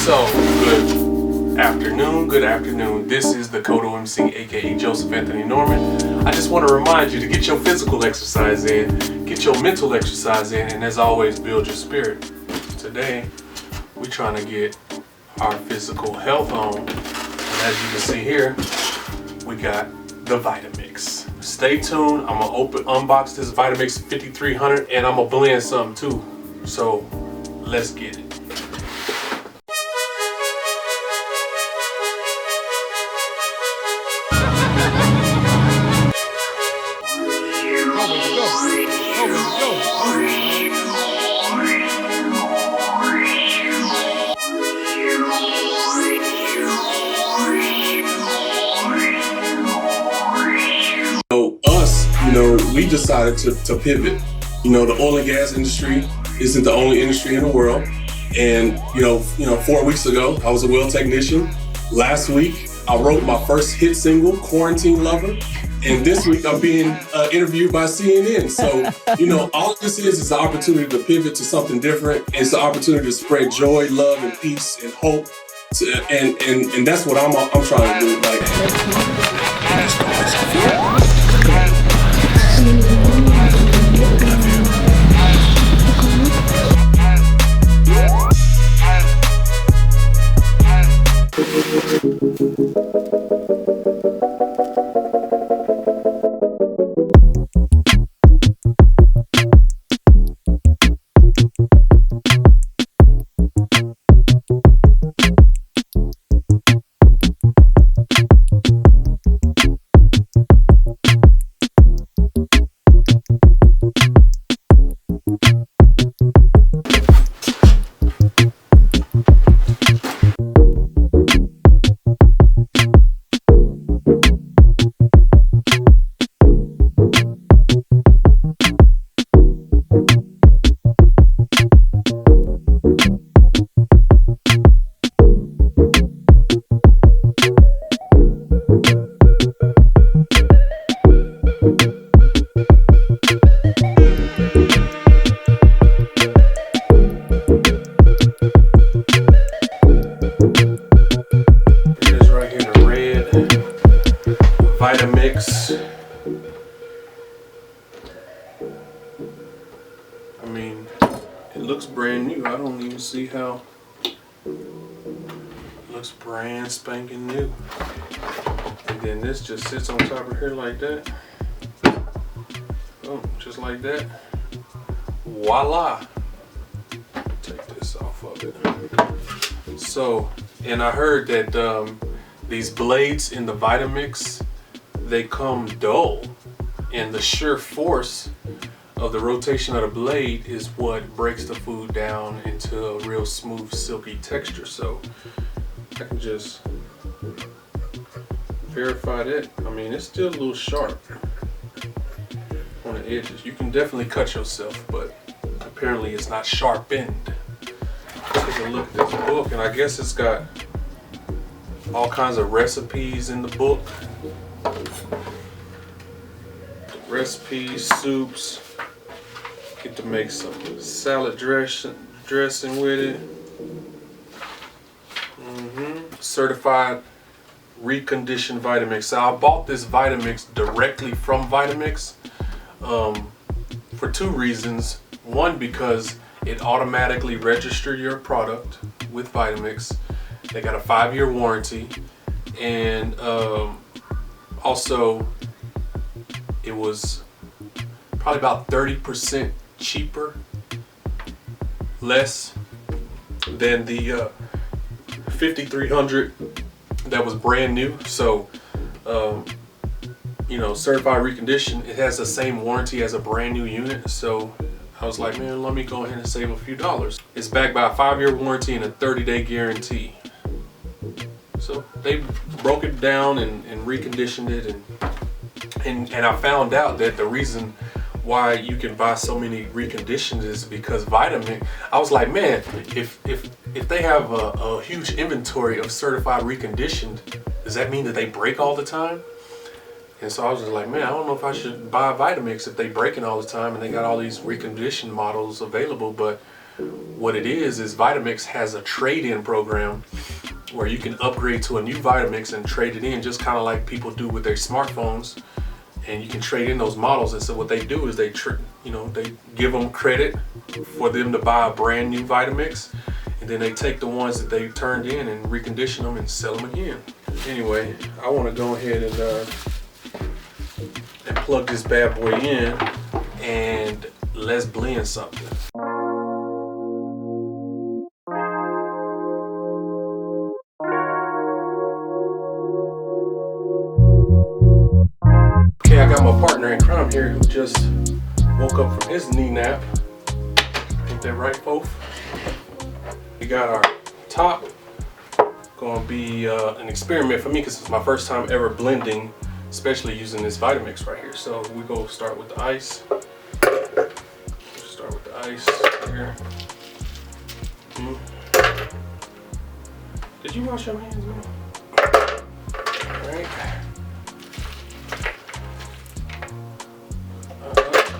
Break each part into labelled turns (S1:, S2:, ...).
S1: So, good afternoon. This is the Kodo MC, aka Joseph Anthony Norman. I just want to remind you to get your physical exercise in, get your mental exercise in, and as always, build your spirit. Today, we're trying to get our physical health on. And as you can see here, we got the Vitamix. Stay tuned. I'm gonna unbox this Vitamix 5300, and I'm gonna blend something too. So, let's get it. We decided to pivot. The oil and gas industry isn't the only industry in the world. And 4 weeks ago, I was a well technician. Last week, I wrote my first hit single, Quarantine Lover. And this week, I'm being interviewed by CNN. So, all this is an opportunity to pivot to something different. It's an opportunity to spread joy, love, and peace and hope. And that's what I'm trying to do. Vitamix. I mean, it looks brand new. I don't even see how. It looks brand spanking new. And then this just sits on top of here like that. Oh, just like that. Voila. Take this off of it. So, and I heard that these blades in the Vitamix, they come dull, and the sheer force of the rotation of the blade is what breaks the food down into a real smooth, silky texture. So I can just verify that. I mean, it's still a little sharp on the edges. You can definitely cut yourself, but apparently it's not sharpened. Take a look at this book, and I guess it's got all kinds of recipes in the book. Recipes, soups. Get to make some salad dressing with it. Certified reconditioned Vitamix. So I bought this Vitamix directly from Vitamix for two reasons. One, because it automatically registers your product with Vitamix. They got a 5-year warranty, and also it was probably about 30% cheaper, less than the 5300 that was brand new. So certified reconditioned, it has the same warranty as a brand new unit. So I was like, man, let me go ahead and save a few dollars. It's backed by a 5-year warranty and a 30-day guarantee. So they broke it down and reconditioned it, and I found out that the reason why you can buy so many reconditioned is because Vitamix. I was like, man, if they have a huge inventory of certified reconditioned, does that mean that they break all the time? And so I was just like, man, I don't know if I should buy Vitamix if they breaking all the time and they got all these reconditioned models available. But What it is Vitamix has a trade-in program where you can upgrade to a new Vitamix and trade it in, just kind of like people do with their smartphones. And you can trade in those models. And so what they do is they give them credit for them to buy a brand new Vitamix, and then they take the ones that they turned in and recondition them and sell them again. Anyway, I want to go ahead and plug this bad boy in, and let's blend something. Okay, I got my partner in crime here who just woke up from his knee nap. Ain't that right, folks? We got our top. Gonna be an experiment for me because it's my first time ever blending, especially using this Vitamix right here. So we go start with the ice. Start with the ice here. Did you wash your hands, man? All right.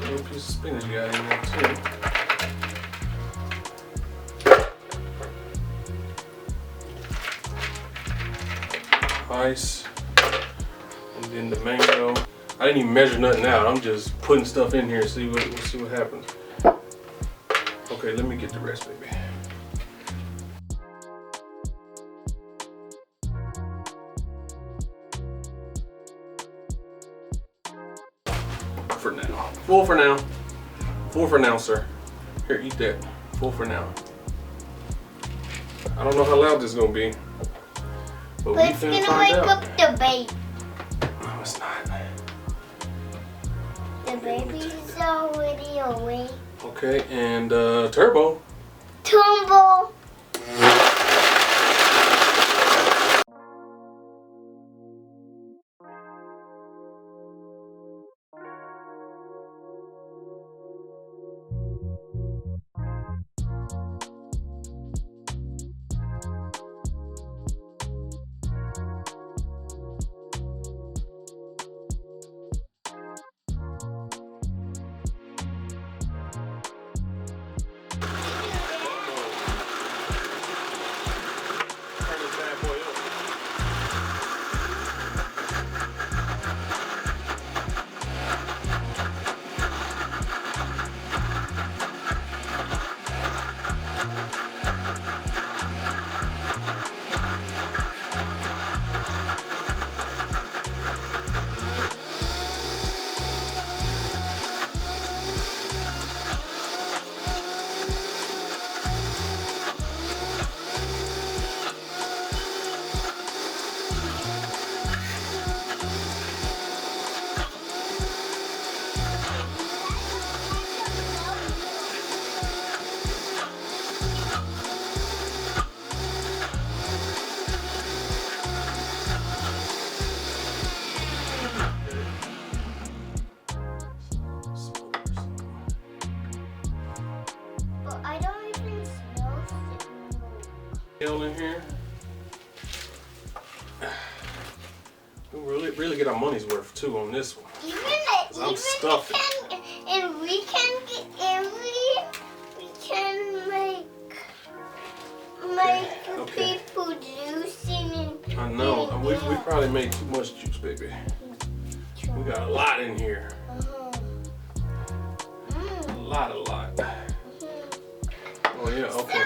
S1: A piece of spinach you got in there too. Ice, and then the mango. I didn't even measure nothing out. I'm just putting stuff in here and see what happens. Okay, let me get the rest, baby. For now. Full for now. Full for now, sir. Here, eat that. Full for now. I don't know how loud this is gonna be. But
S2: it's gonna wake up the baby.
S1: No, it's not.
S2: The baby's already awake.
S1: Okay, and turbo.
S2: Tumble.
S1: In here. We really get our money's worth too on this one. I'm stuffing.
S2: We can make people juicing.
S1: I know. We probably made too much juice, baby. We got a lot in here. A lot. Oh yeah. Okay.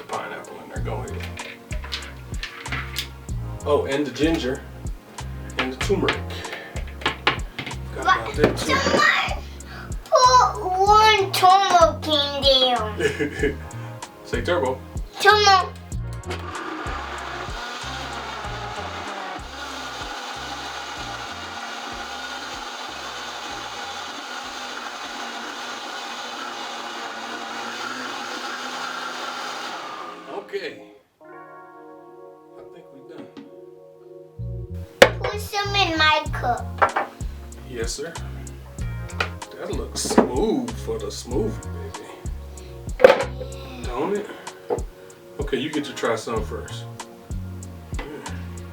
S1: Pineapple in there, go ahead. Oh, and the ginger and the turmeric. Forgot about that too. Say turbo.
S2: Turbo.
S1: Okay. I think we're done.
S2: Put some in my cup.
S1: Yes, sir. That looks smooth for the smoothie, baby. Don't it? Okay, you get to try some first.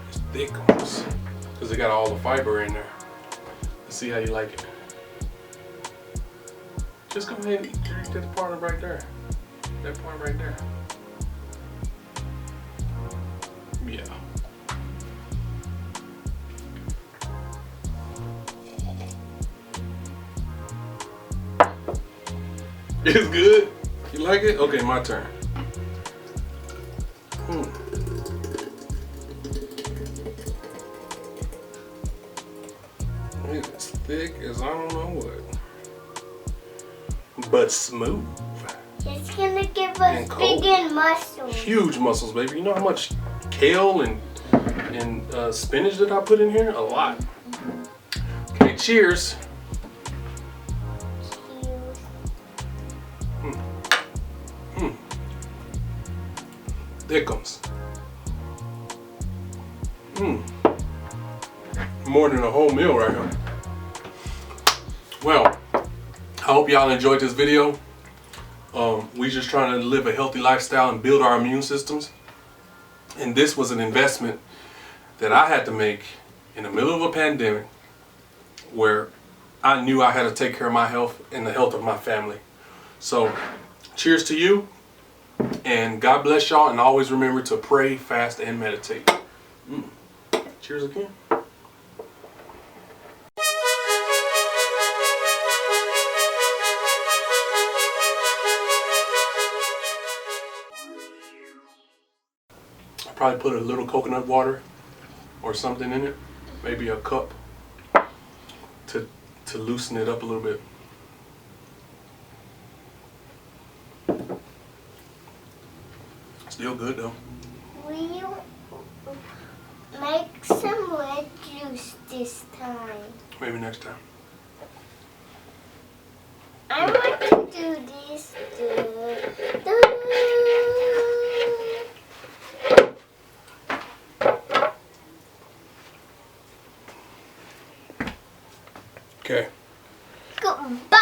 S1: It's thick almost. Because it got all the fiber in there. Let's see how you like it. Just go ahead and eat that part right there. That part right there. Yeah. It's good? You like it? Okay, my turn. It's thick as I don't know what. But smooth.
S2: It's gonna give us
S1: And cold.
S2: big muscles.
S1: Huge muscles, baby. You know how much kale and spinach that I put in here? A lot. Okay, cheers. Thickums. More than a whole meal right here. Well, I hope y'all enjoyed this video. We just trying to live a healthy lifestyle and build our immune systems. And this was an investment that I had to make in the middle of a pandemic where I knew I had to take care of my health and the health of my family. So, cheers to you. And God bless y'all, and always remember to pray, fast, and meditate. Cheers again. I probably put a little coconut water or something in it, maybe a cup, to loosen it up a little bit. Still good though.
S2: Will you make some red juice this time?
S1: Maybe next time.
S2: I want to do this.
S1: Okay.
S2: Goodbye.